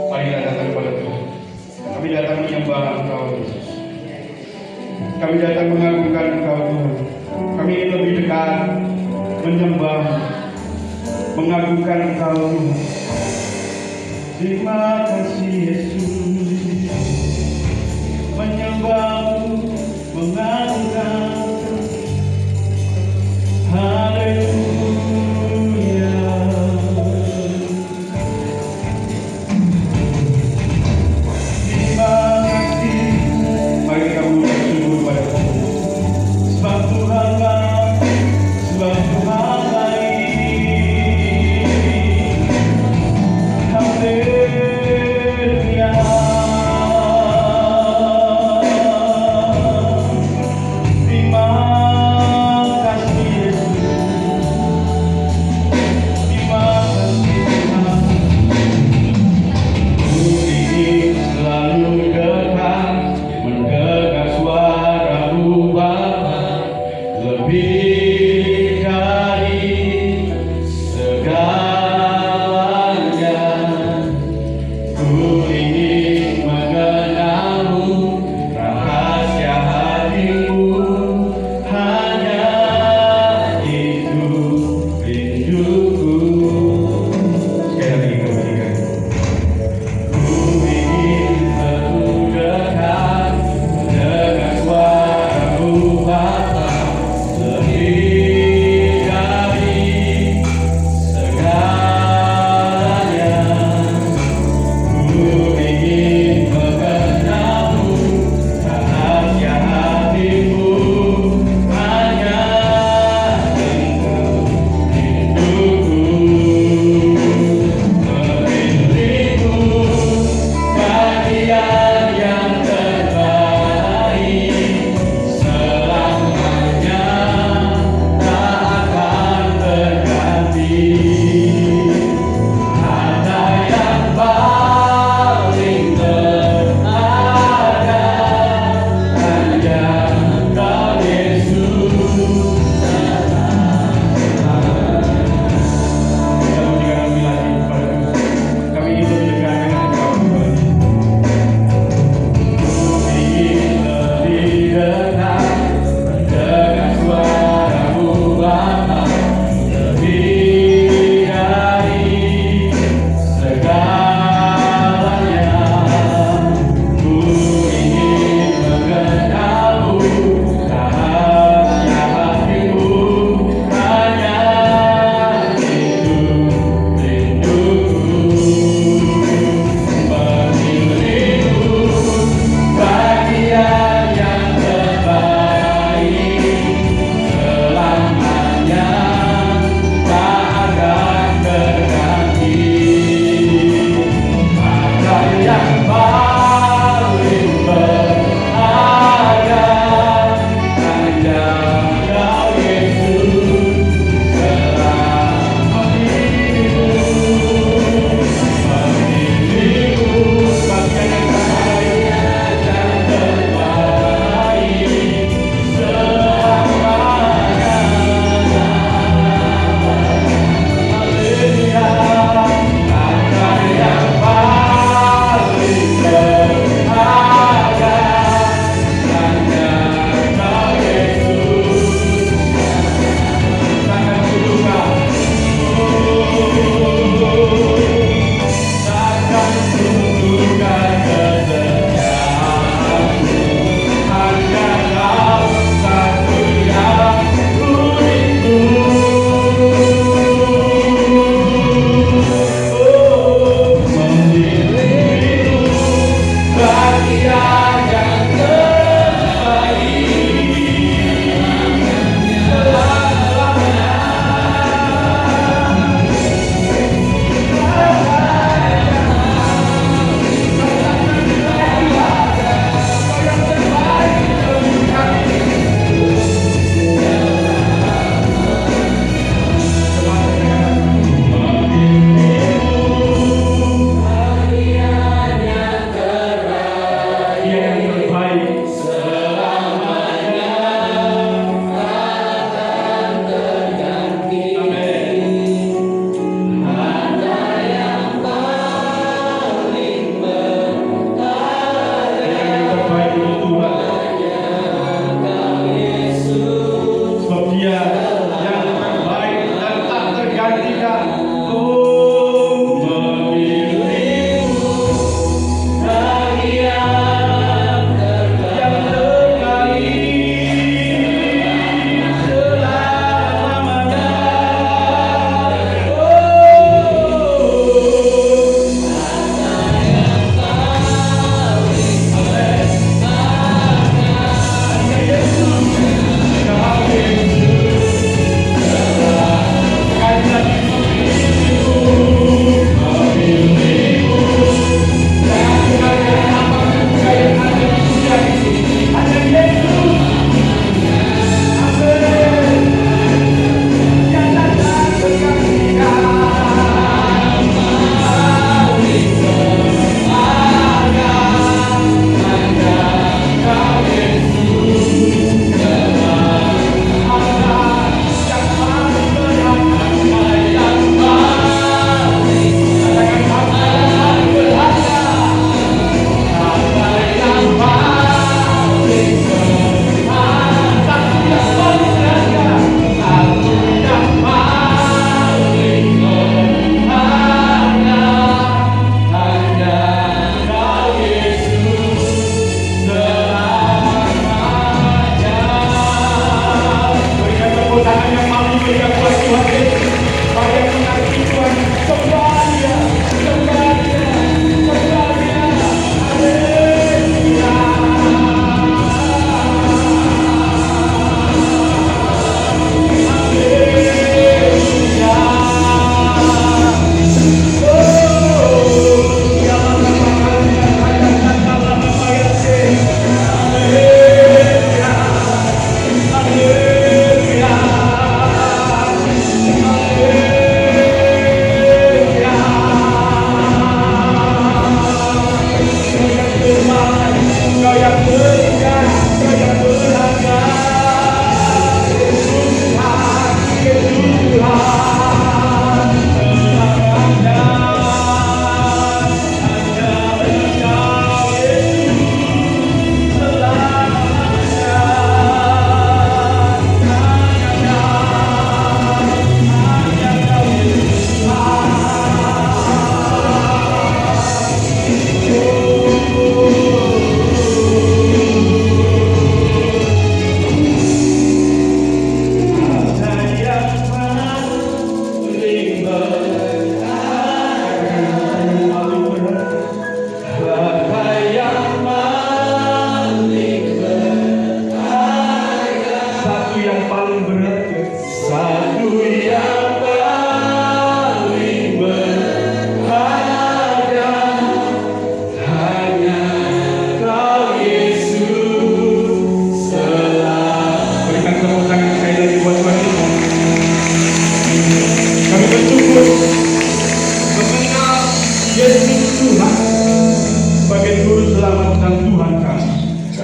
Marilah datang kepada Tuhan. Kami datang menyembah Engkau, Yesus. Kami datang mengagungkan Engkau, Tuhan. Kami ingin lebih dekat menyembah, mengagungkan Engkau, Tuhan. Terima kasih Yesus, menyembahmu, mengagungkan. Haleluya. Terima kasih. Mari kamu bersujud pada Tuhan. Sebab Tuhan baik, sebab Tuhan baik. Haleluya. Terima kasih Yesus,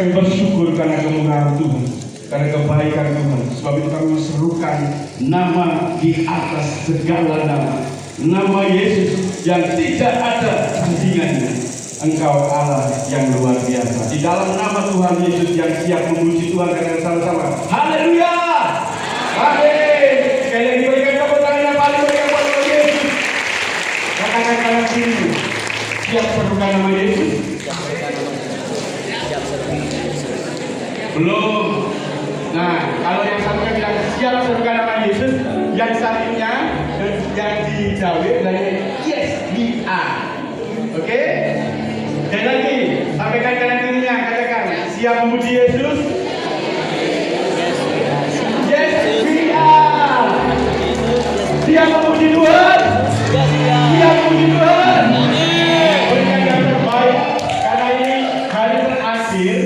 Kami bersyukur karena kemurahan Tuhan, karena kebaikan Tuhan. Sebab itu kami serukan nama di atas segala nama, nama Yesus yang tidak ada tandingannya. Engkau Allah yang luar biasa. Di dalam nama Tuhan Yesus yang siap memuji Tuhan, katakan sama-sama, haleluya. Amin. Sekali lagi berikan tepuk tangan yang paling meriah buat Yesus. Katakan kanan kiri, siap serukan nama Yesus. Belum. Nah, kalau yang satunya bilang siap serukan nama Yesus, yang satunya yang dijawab dari yes, we are. Oke? Dan lagi, sampaikan kanan kirinya, katakan siap memuji Yesus. Yes, we are. Siap memuji Tuhan. Siap memuji Tuhan. Berikan yang terbaik, karena ini hari terakhir.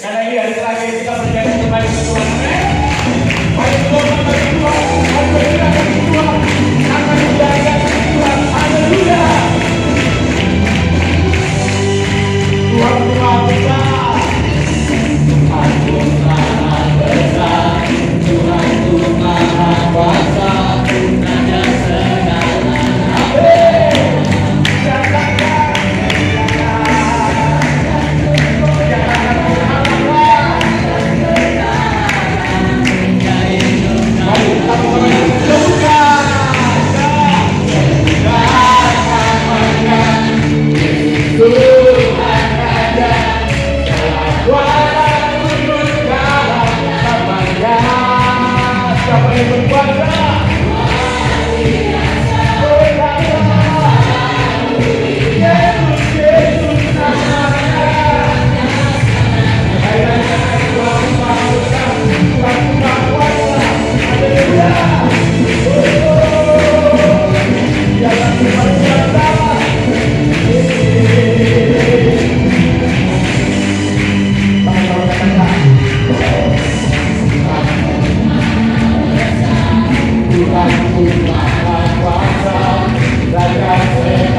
Karena ini hari terakhir kita berjanji kembali ke Tuhan. Mari Tuhan, mari Tuhan, mari berjalan ke Tuhan, akan dijaga Tuhan. Haleluya. Tuhan Maha Besar, Tuhan Maha Besar, Tuhan Maha Kuasa, Raja segala.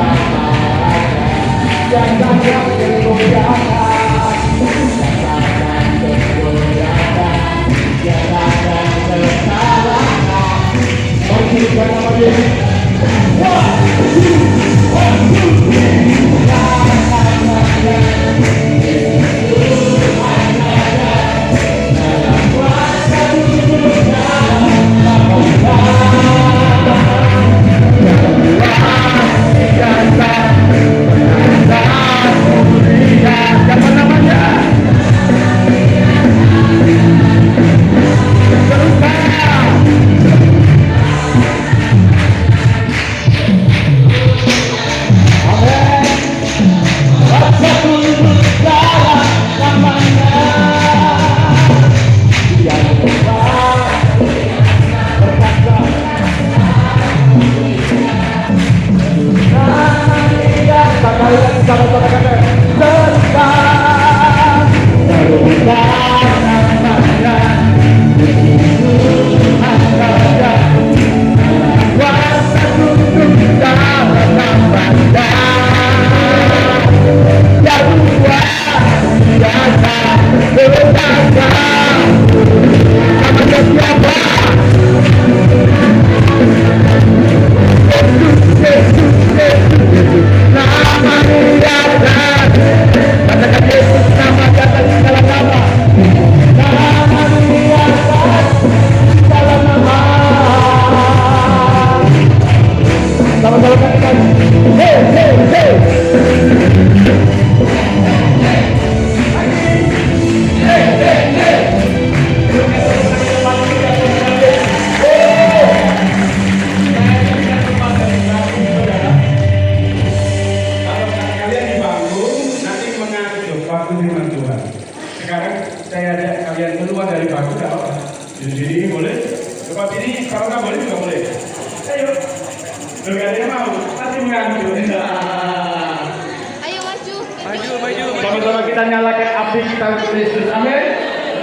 Sama-sama kita nyalakan api kita untuk Yesus. Amin.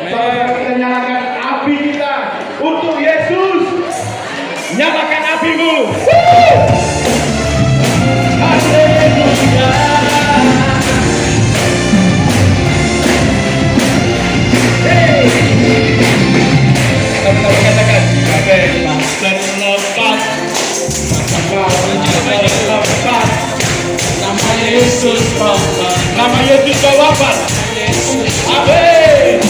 Sama-sama kita nyalakan api kita untuk Yesus. Nyalakan apimu. Haleluya. Nama Yesus kau wafat. Amin.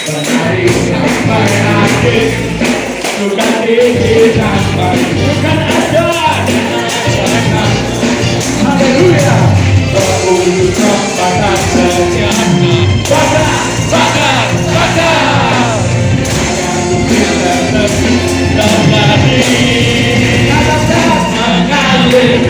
Berhari sampai akhir, bukan tinggi sampai bukan ada. Haleluya. Berunjuk pada senyapnya. Bakar, bakar, bakar. Kita lebih dan lagi. Kata mengalir.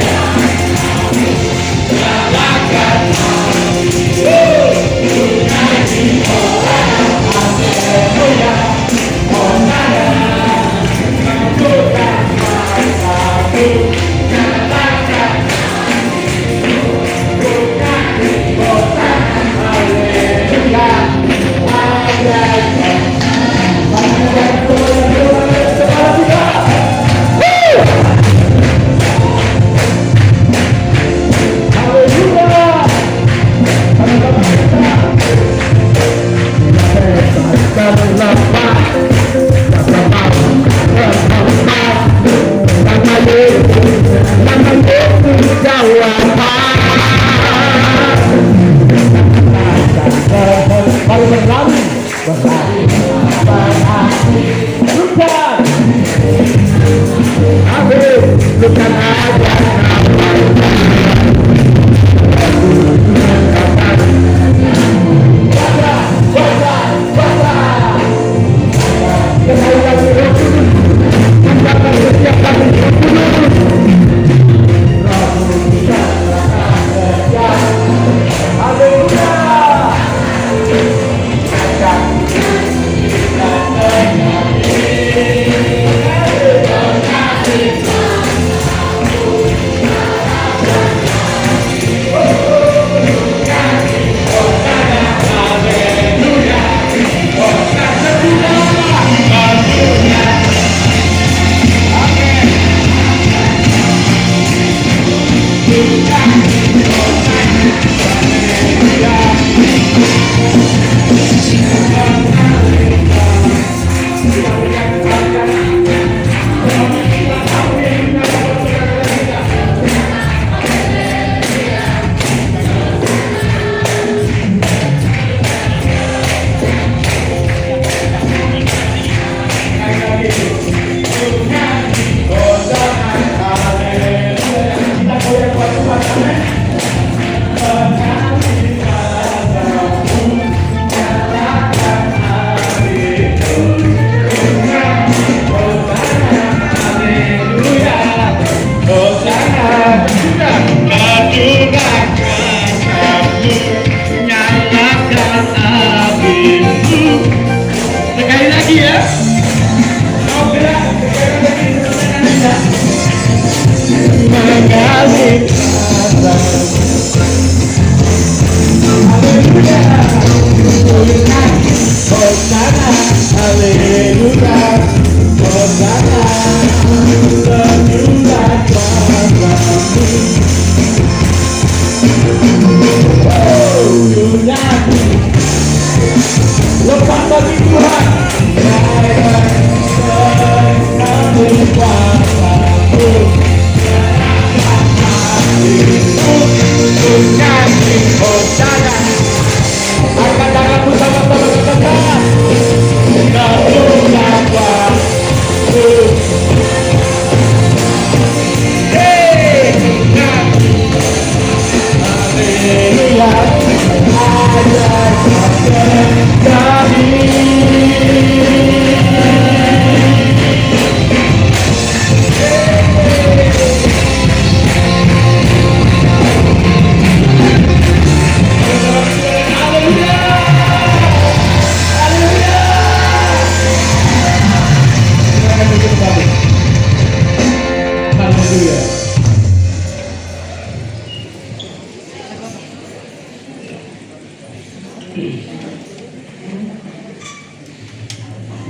Lakukan.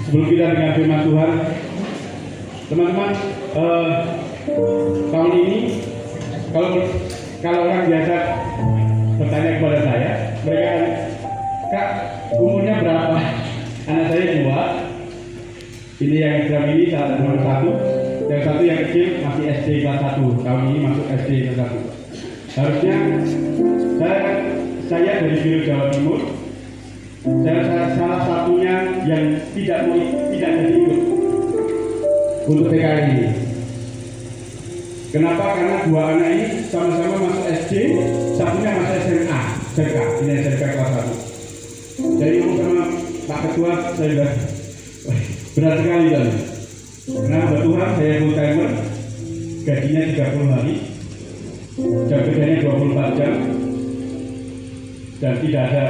Sebelum kita dengan firman Tuhan, teman-teman, tahun ini kalau orang biasa bertanya kepada saya, mereka kan, Kak, umurnya berapa? Anak saya 2, ini yang sedang ini nomor 1, yang satu yang kecil masih masih SD kelas 1, tahun ini masuk SD kelas 1. Harusnya saya dari Biro Jawa Timur, saya salah satunya yang tidak jadi ikut untuk PKI ini. Kenapa? Karena dua anak ini sama-sama masuk SD, satunya masuk SMA, ini SMK kelas 1. Jadi ngomong sama Pak Ketua, saya bilang, berat sekali kan. Karena kebetulan saya full timer, gajinya 30 hari, jam kerjanya 24 jam, dan tidak ada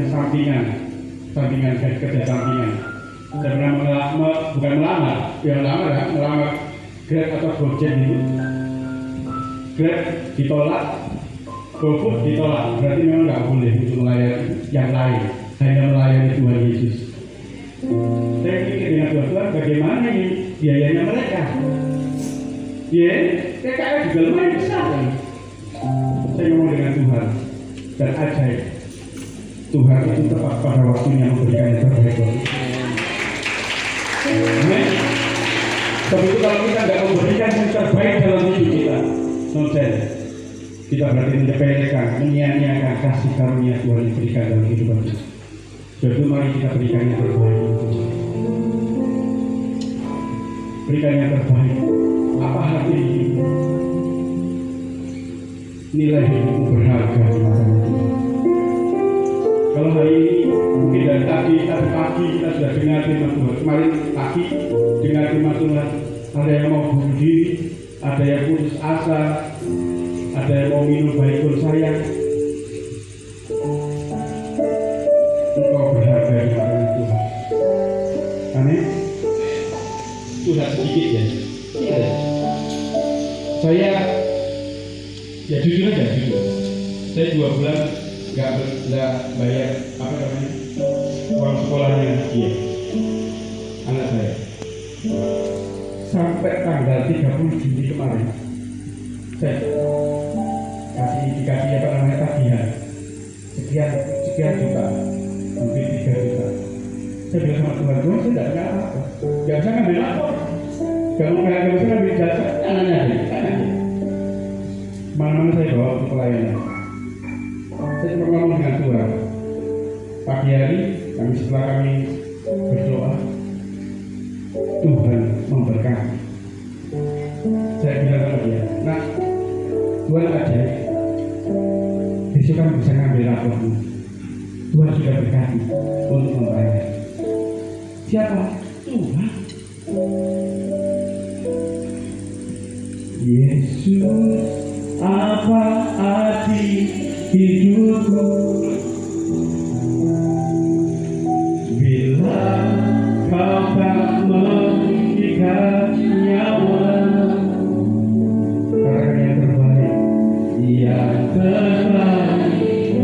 sampingan kerja sampingan. Saya pernah bukan melamar Grab atau Gojek itu. Grab ditolak, GoFood ditolak, berarti memang nggak boleh untuk melayani yang lain, hanya melayani Tuhan Yesus. Saya pikir dengan Tuhan, bagaimana ini biayanya mereka? Ya, PKI juga lumayan besar kan? Saya ngomong dengan Tuhan, dan ajaib. Tuhan itu tepat pada waktunya memberikan yang terbaik. Amin. Sebab itu kalau kita tidak memberikan yang terbaik dalam hidup kita, nonsen, kita berarti menyepelekan, menyia-nyiakan kasih karunia Tuhan yang diberikan dalam kehidupan kita. Sebab itu mari kita berikan yang terbaik. Berikan yang terbaik. Apa hati hidup? Nilai hidupmu berharga di mata Tuhan. Kalau hari ini mungkin dari tadi pagi kita sudah dengar firman Tuhan. Kemarin pagi dengar firman Tuhan. Ada yang mau bunuh diri, ada yang putus asa, ada yang mau minum baik pun sayang. Engkau berharga di mata Tuhan. Amin. Tuhan sedikit ya. Iya. Saya ya jujur aja jujur. Saya 2 bulan nggak bayar apa namanya uang sekolahnya dia anak saya sampai tanggal 30 Juni kemarin saya dikasih apa namanya tagihan sekian juta, mungkin 3 juta. Saya bilang sama Tuhan, saya tidak punya apa-apa, nggak bisa ngambil apa, nggak bisa ngambil jasa, anaknya aja. Mana-mana saya bawa untuk pelayanan. Saya cuma ngomong dengan Tuhan. Pagi hari setelah kami berdoa, Tuhan memberkati. Saya bilang sama dia, nah Tuhan aja, besok kan bisa ngambil raportmu. Tuhan sudah berkati untuk membayar. Siapa? Tuhan. Yesus, apa arti hidupku bila kau tak memberikan nyawa? Katakan yang terbaik, yang terbaik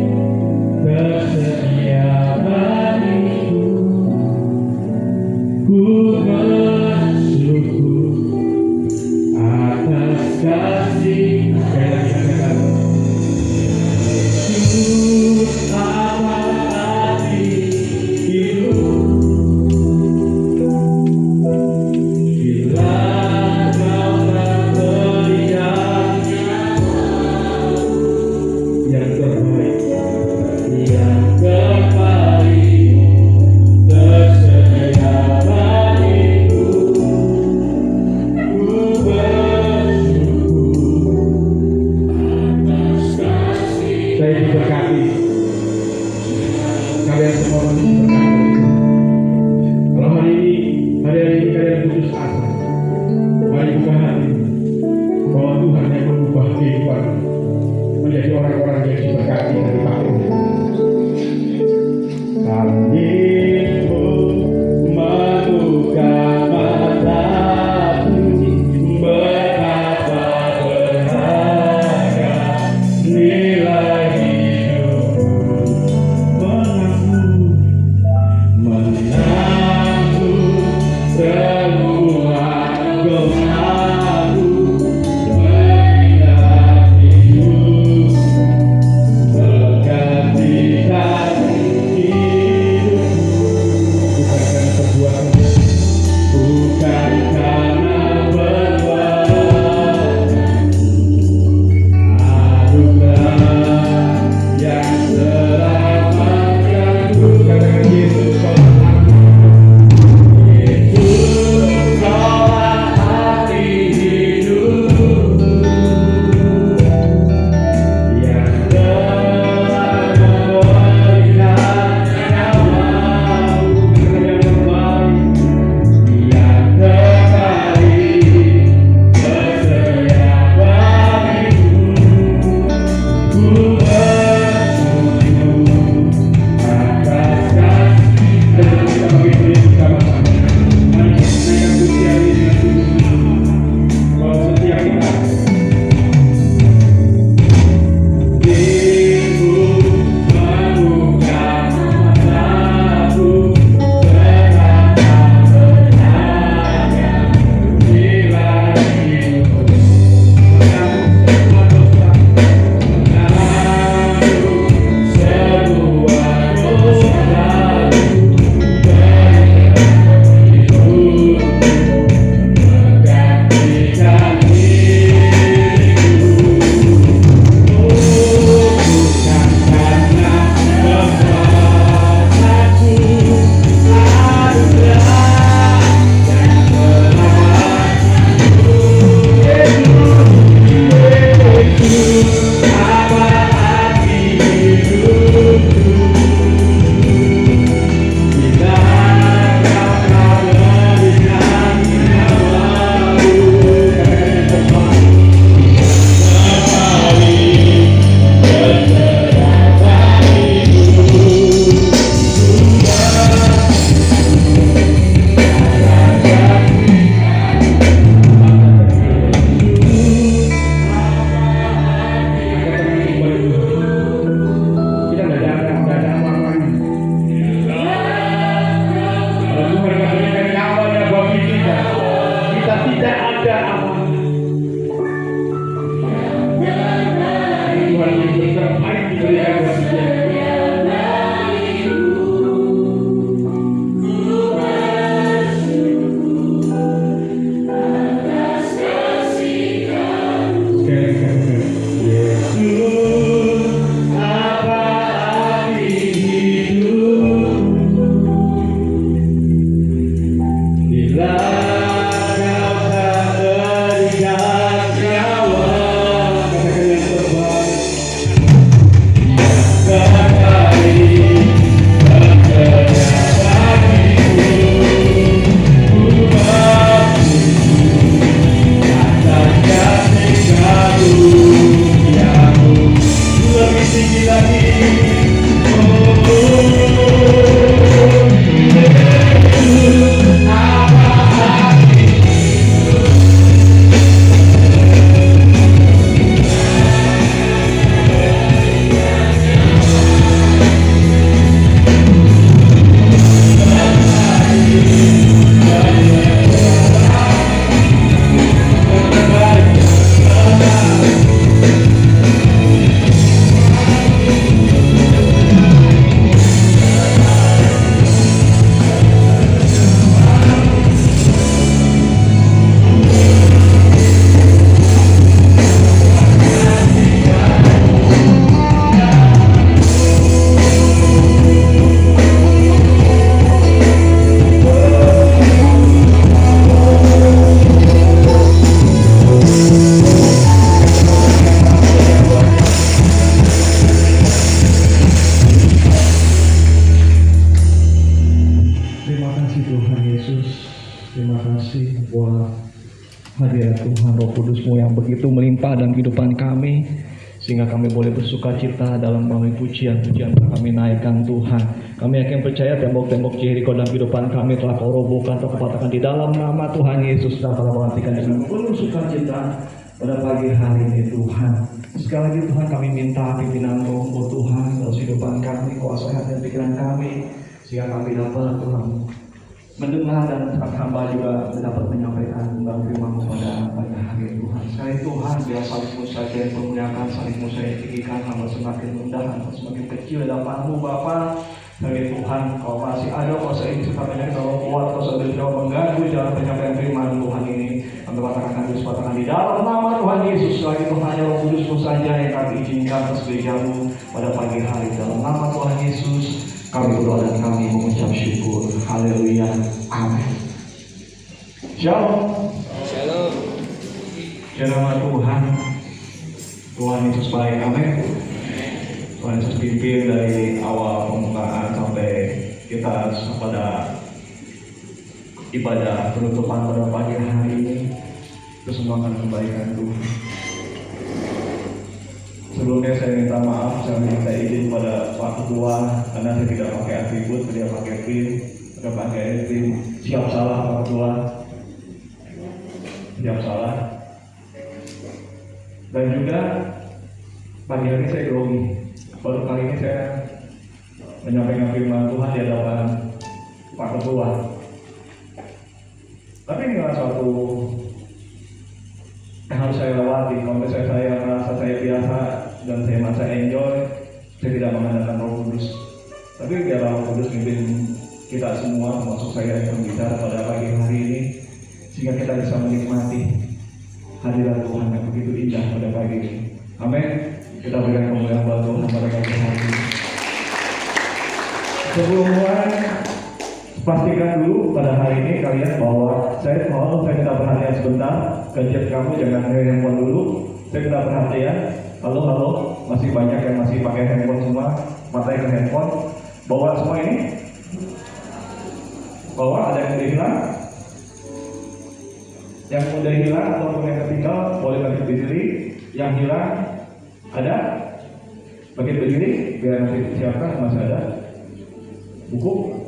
tersedia bagiku. Ku bersyukur atas kasih. tidak ada apa-apa. Tuhan yang terbaik diberikan buat kita. Hadirat Tuhan, Roh Kudus-Mu yang begitu melimpah dalam kehidupan kami, sehingga kami boleh bersuka cita dalam melalui pujian-pujian kami naikkan Tuhan. Kami yakin percaya tembok-tembok Jericho dalam kehidupan kami telah Kau robohkan atau Kau patahkan di dalam nama Tuhan Yesus, dan telah menghentikan dengan penuh sukacita pada pagi hari ini Tuhan. Sekali lagi Tuhan, kami minta pimpinan Roh Tuhan dalam kehidupan kami, kuasa hati dan pikiran kami, sehingga kami dapat Tuhan mendengar dan hamba juga dapat menyampaikan tentang firman-Mu pada hari Tuhan. Sekali Tuhan, biar salib-Mu saja yang memuliakan, salib-Mu saja yang tinggikan, hamba semakin rendah, hamba semakin kecil hadapan-Mu Bapa. Sekali Tuhan, Kau masih ada kuasa ini serta banyak Kau kuat, Kau sambil Kau mengganggu dalam penyampaian firman Tuhan ini. Kami katakan Yesus katakan di dalam nama Tuhan Yesus. Sekali Tuhan, hanya Roh Kudus-Mu saja yang kami izinkan atas gereja-Mu pada pagi hari. Dalam nama Tuhan Yesus kami berdoa dan kami mengucap syukur. Haleluya. Amin. Shalom. Shalom. Shalom Tuhan. Tuhan Yesus baik. Amin. Tuhan Yesus pimpin dari awal pembukaan sampai kita pada ibadah penutupan pada pagi hari ini. Itu semua akan kebaikan Tuhan. Sebelumnya saya minta maaf, saya minta izin pada Pak Ketua karena saya tidak pakai atribut, tidak pakai pin, tidak pakai pin. Siap salah Pak Ketua, siap salah. Dan juga pagi hari ini saya grogi. Baru kali ini saya menyampaikan firman Tuhan di hadapan Pak Ketua. Tapi ini adalah suatu yang harus saya lewati. Kalau misalnya saya merasa saya biasa dan saya merasa enjoy, saya tidak mengandalkan Roh Kudus. Tapi biarlah Roh Kudus pimpin kita semua, termasuk saya yang berbicara pada pagi hari ini, sehingga kita bisa menikmati hadirat Tuhan yang begitu indah pada pagi ini. Amin. Kita berikan kemuliaan buat Tuhan pada pagi hari ini. Sebelum mulai, pastikan dulu pada hari ini kalian bahwa saya minta perhatian sebentar. Gadget kamu jangan handphone dulu. Saya minta perhatian. Halo, masih banyak yang masih pakai handphone semua. Matai ke handphone. Bawa semua ini. Bawa, ada yang udah hilang. Yang udah hilang ataupun yang ketinggal boleh bagi berdiri. Yang hilang ada. Bagi berdiri biar nanti disiapkan masih ada. Buku.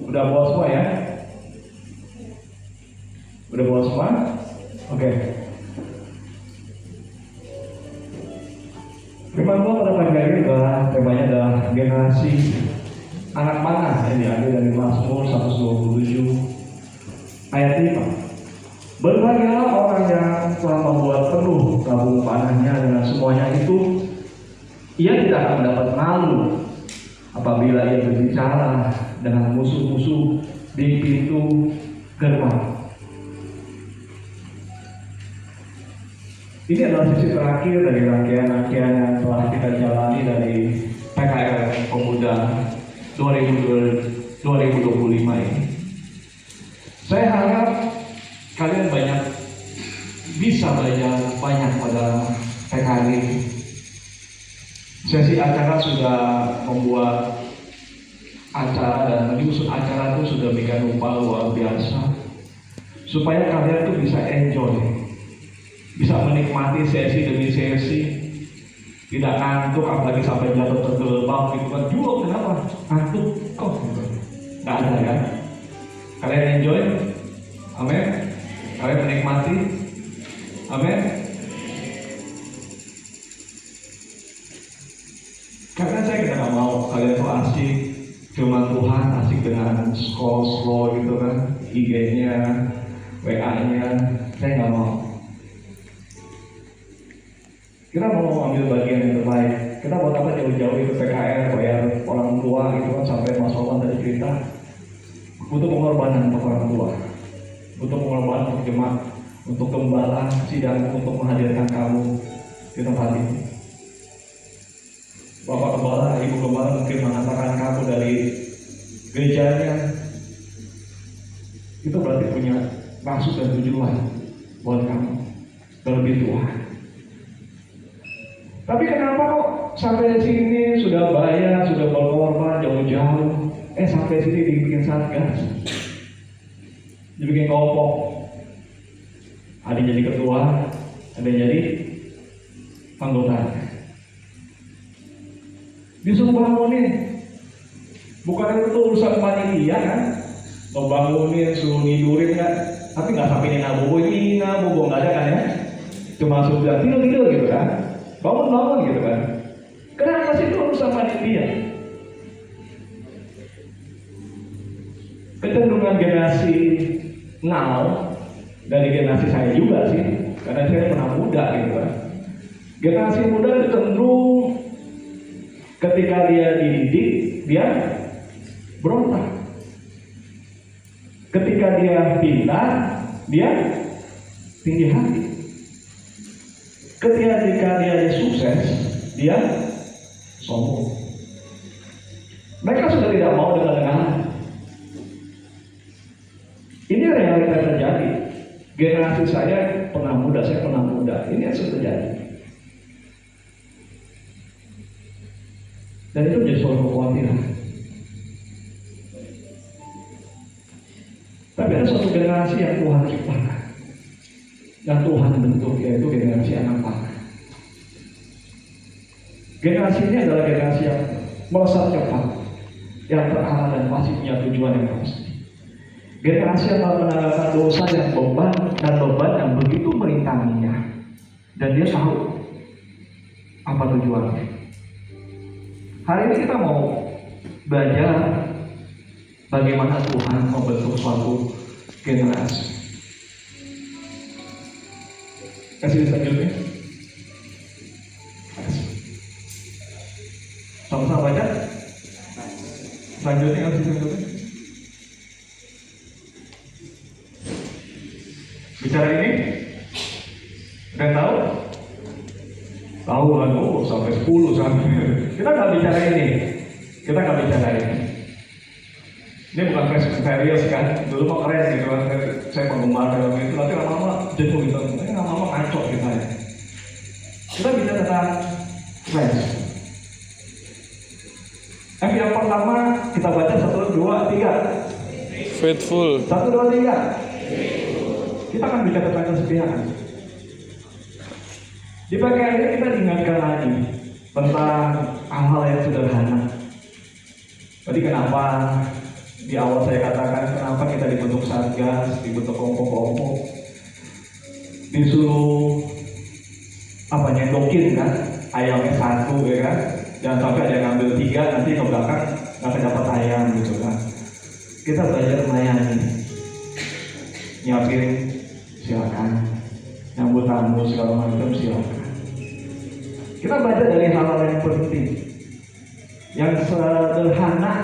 Udah bawa semua ya? Udah bawa semua? Oke. Firman Tuhan pada pagi hari ini adalah temanya adalah generasi anak panah yang diambil dari Mazmur 127 ayat 5. Berbahagialah orang yang telah membuat penuh tabung panahnya dengan semuanya itu. Ia tidak akan mendapat malu apabila ia berbicara dengan musuh-musuh di pintu gerbang. Ini adalah sisi terakhir dari rangkaian-rangkaian yang telah kita jalani dari PKR Pemuda 2025 ini. Saya harap kalian bisa belajar banyak pada PKR ini. Sesi acara sudah membuat acara dan menyusun acara itu sudah bikin lupa luar biasa, supaya kalian tuh bisa enjoy, bisa menikmati sesi demi sesi, tidak ngantuk apalagi sampai jatuh tergelembab gitu kan. Juga kenapa ngantuk kok gitu, nggak ada kan? Kalian enjoy, amin. Kalian menikmati, amin. Karena saya tidak mau kalian tuh asik firman Tuhan, asik dengan scroll gitu kan, IG-nya, WA-nya, saya nggak mau. Kita mau ambil bagian yang terbaik. Kita buat apa jauh-jauh itu PKR, bayar orang tua gitu kan, sampai Mas Wawan tadi cerita, butuh pengorbanan untuk orang tua, butuh pengorbanan untuk jemaat, untuk gembala sidang, untuk menghadirkan kamu di tempat ini. Bapak Gembala, Ibu Gembala mungkin mengatakan kamu dari gerejanya, itu berarti punya maksud dan tujuan buat kamu terlebih tua. Tapi kenapa kok sampai sini sudah bayar, sudah berkorban jauh-jauh, sampai sini dibikin satgas, dibikin kelompok, ada yang jadi ketua, ada yang jadi anggota. Disuruh bangunin, bukan itu urusan panitia kan? Mau bangunin, suruh tidurin kan? Tapi nggak sampai ini nabobo nggak ada kan ya? Cuma sudah tidur gitu kan? Bangun gitu kan? Kenapa sih itu urusan panitia? Kecenderungan generasi now dari generasi saya juga sih, karena saya pernah muda gitu kan. Generasi muda itu cenderung ketika dia dididik, dia berontak. Ketika dia pintar, dia tinggi hati. Ketika dia sukses, dia sombong. Mereka sudah tidak mau dengar. Ini realita terjadi. Generasi saya pernah muda, saya pernah muda. Ini yang sudah terjadi. Dan itu menjadi suatu kekhawatiran. Tapi ada suatu generasi yang Tuhan ciptakan, yang Tuhan bentuk, yaitu generasi anak panah. Generasi ini adalah generasi yang melesat cepat, yang terarah dan pasti punya tujuan yang pasti. Generasi yang menanggalkan dosa yang beban yang begitu merintanginya, dan dia tahu apa tujuannya. Hari ini kita mau belajar bagaimana Tuhan membentuk suatu generasi. Kasih selanjutnya. Sama-sama baca. Selanjutnya kasih selanjutnya. Bicara ini, udah tahu? Tahu kan? Oh, sampai 10 sampai. Kita nggak bicara ini. Kita nggak bicara ini. Ini bukan serius kan? Dulu mah keren gitu kan. Saya penggemar film itu, tapi lama-lama jatuh gitu. Ini lama-lama kacau kita ya. Kita bicara tentang friends. Yang pertama kita baca 1, 2, 3. Faithful. 1, 2, 3. Kita akan bicara tentang kesetiaan. Di bagian ini kita diingatkan lagi tentang hal-hal yang sederhana. Jadi kenapa di awal saya katakan kenapa kita dibentuk satgas, dibentuk kelompok-kelompok, disuruh nyendokin kan, ayamnya 1 ya kan, jangan sampai ada yang ngambil 3 nanti ke belakang nggak dapat ayam gitu kan. Kita belajar melayani, nyiapin siapa kebutuhanmu segala macam silakan. Kita belajar dari hal-hal yang penting, yang sederhana.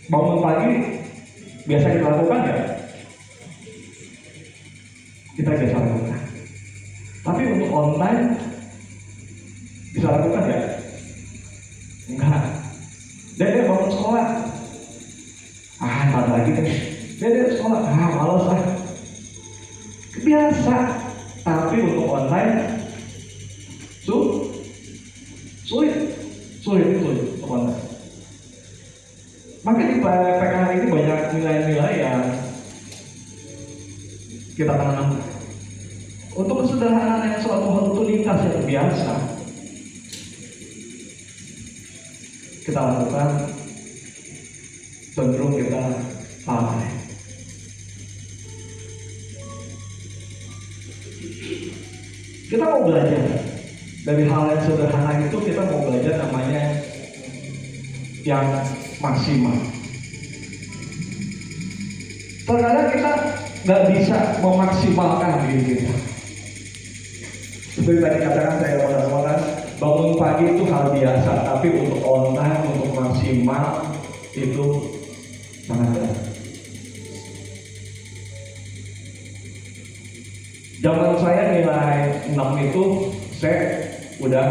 Bangun pagi biasa kita lakukan ya, kita biasa lakukan. Tapi untuk online bisa lakukan ya? Enggak. Dede bangun sekolah, ntar lagi deh. Dede sekolah, malas lah. Biasa. Tapi untuk online sulit untuk online. Maka di PKH ini banyak nilai-nilai yang kita tanamkan. Untuk kesederhanaan yang suatu rutinitas yang biasa kita lakukan, cenderung kita lalai. Kita mau belajar dari hal yang sederhana itu, kita mau belajar namanya yang maksimal. Terkadang kita nggak bisa memaksimalkan diri kita. Seperti tadi katakan saya pada bangun pagi itu hal biasa, tapi untuk online, untuk maksimal itu sangat berat. Zaman saya nilai 6 itu saya udah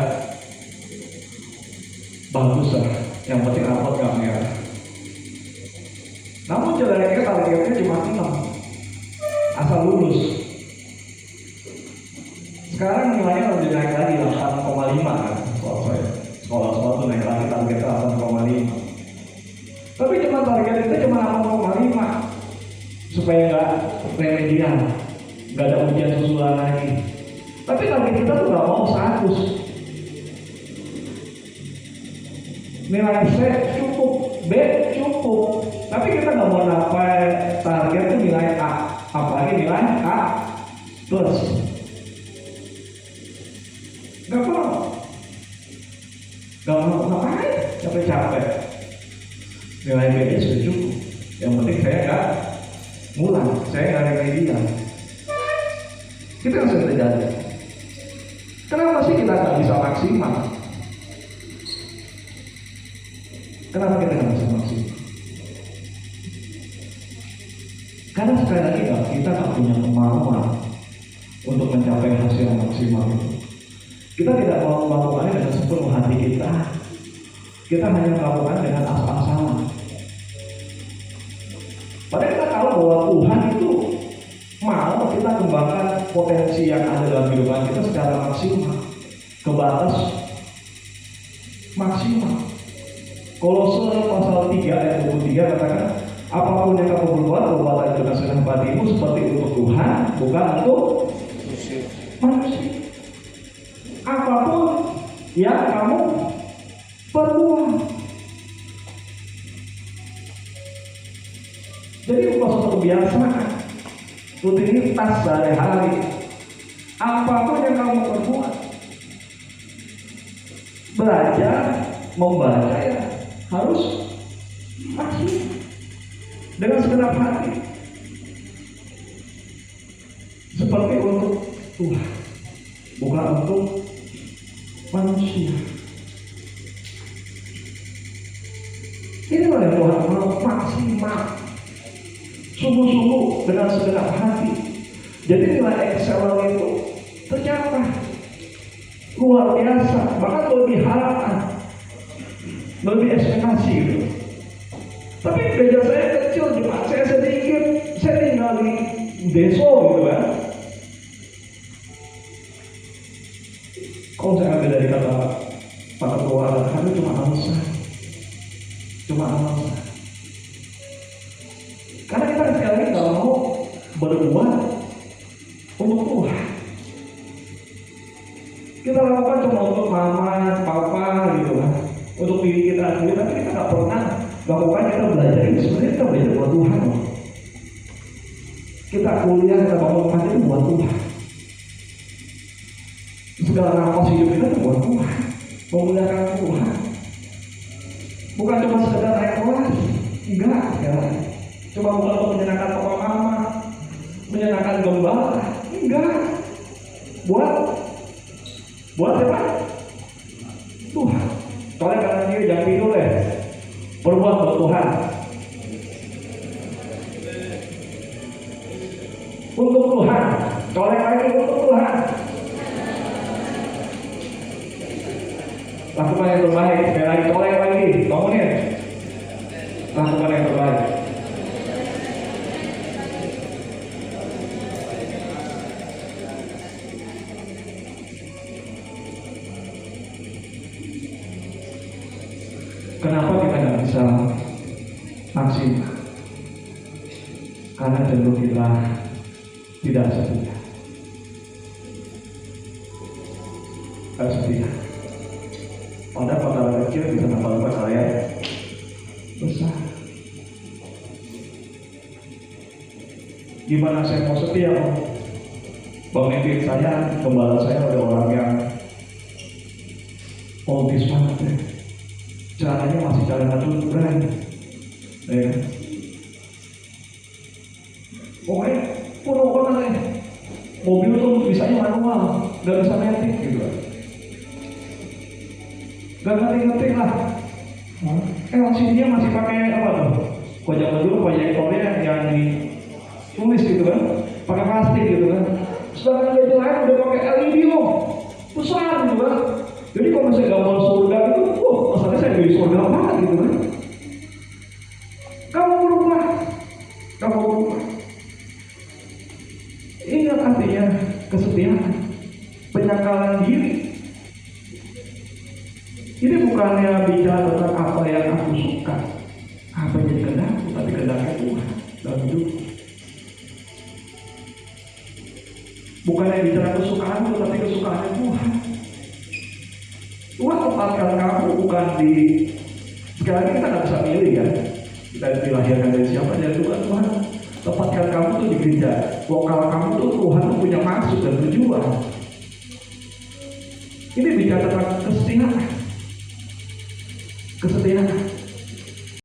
bagus lah. Yang penting rapot gak merah. Namun jeleknya targetnya cuma 6, asal lulus. Sekarang nilainya lebih naik lagi 8,5 kan. Sekolah tuh naik lagi targetnya 8,5. Tapi cuma target itu cuma 8,5 supaya nggak remedial, nggak ada ujian susulan lagi. Tapi target kita tuh nggak mau 100. Nilai C cukup, B cukup, tapi kita nggak mau sampai target itu nilai A, apalagi nilai A plus. Nggak mau ngapain, capek-capek. Nilai B nya sudah cukup. Yang penting saya nggak ngulang, saya nggak remedial. Itu yang sering terjadi. Kenapa sih kita nggak bisa maksimal? Kenapa kita nggak bisa maksimal? Karena sekali lagi kita nggak punya kemauan untuk mencapai hasil yang maksimal itu. Kita tidak mau melakukannya dengan sepenuh hati kita. Kita hanya melakukan dengan asal-asalan. Padahal kita tahu bahwa Tuhan itu mau kita kembangkan potensi yang ada dalam kehidupan kita secara maksimal, ke batas maksimal. Kolose pasal 3 ayat 23 katakan, apapun yang kamu berbuat, perbuatan dengan senang hatimu seperti untuk Tuhan, bukan untuk manusia. Apapun yang kamu perbuat. Jadi bukan suatu kebiasaan, rutinitas sehari-hari. Apapun yang kamu perbuat, belajar, membaca ya harus maksimal dengan segenap hati, seperti untuk Tuhan, bukan untuk manusia. Inilah yang Tuhan mau, maksimal, sungguh-sungguh dengan segenap hati. Jadi nilai Excel itu tercapai luar biasa, bahkan lebih harapan, lebih ekspektasi gitu. Tapi gereja saya kecil, jemaat saya sedikit, saya tinggal di desa gitu kan. Kalau saya ambil dari kata Pak Ketua, kami cuma alasan. Karena kita sekali lagi nggak mau berbuat untuk Tuhan. Kita lakukan cuma untuk mama, papa gitu kan, untuk diri kita sendiri, tapi kita nggak pernah lakukan. Kita belajar ini sebenarnya kita belajar buat Tuhan. Kita kuliah, kita bangun pagi itu buat Tuhan. Segala nafas hidup kita itu buat Tuhan, memuliakan Tuhan. Bukan cuma sekedar naik kelas, enggak ya. Cuma bukan untuk menyenangkan papa mama, menyenangkan gembala, enggak. Buat siapa? Tuhan. Soalnya kanan kiri jangan tidur ya. Berbuat buat Tuhan. Untuk Tuhan. Colek lagi untuk Tuhan. Lakukan yang terbaik. Sekali lagi colek lagi. Bangunin. Lakukan yang terbaik. Kenapa kita nggak bisa maksimal? Karena cenderung kita tidak setia. Tidak setia. Pada perkara kecil bisa nambah perkara besar. Gimana saya mau setia? Pemimpin saya, gembala saya udah orang yang obis banget ya. Caranya masih cara ngatur brand, ya. Pokoknya puno nih. Mobil tuh bisanya manual, nggak bisa metik gitu. Gak ngerti lah. LCD-nya masih pakai apa tuh? Kok zaman dulu proyektornya yang ditulis gitu kan, pakai plastik gitu kan. Sedangkan yang lain udah pakai LED loh, besar gitu kan. Jadi kalau saya gambar surga itu, masalahnya saya beli surga banget gitu kan. Kamu berubah. Ingat artinya kesetiaan, penyangkalan diri. Ini bukannya bicara tentang apa yang aku suka, apa yang jadi kehendakku, tapi kehendaknya Tuhan dalam hidup. Bukannya bicara kesukaanku, tapi kesukaannya Tuhan. Tuhan tempatkan kamu bukan di, sekali lagi kita nggak bisa milih ya, kita dilahirkan dari siapa, dari Tuhan. Tempatkan kamu tuh di gereja, lokal kamu tuh Tuhan tuh punya maksud dan tujuan. Ini bicara tentang kesetiaan.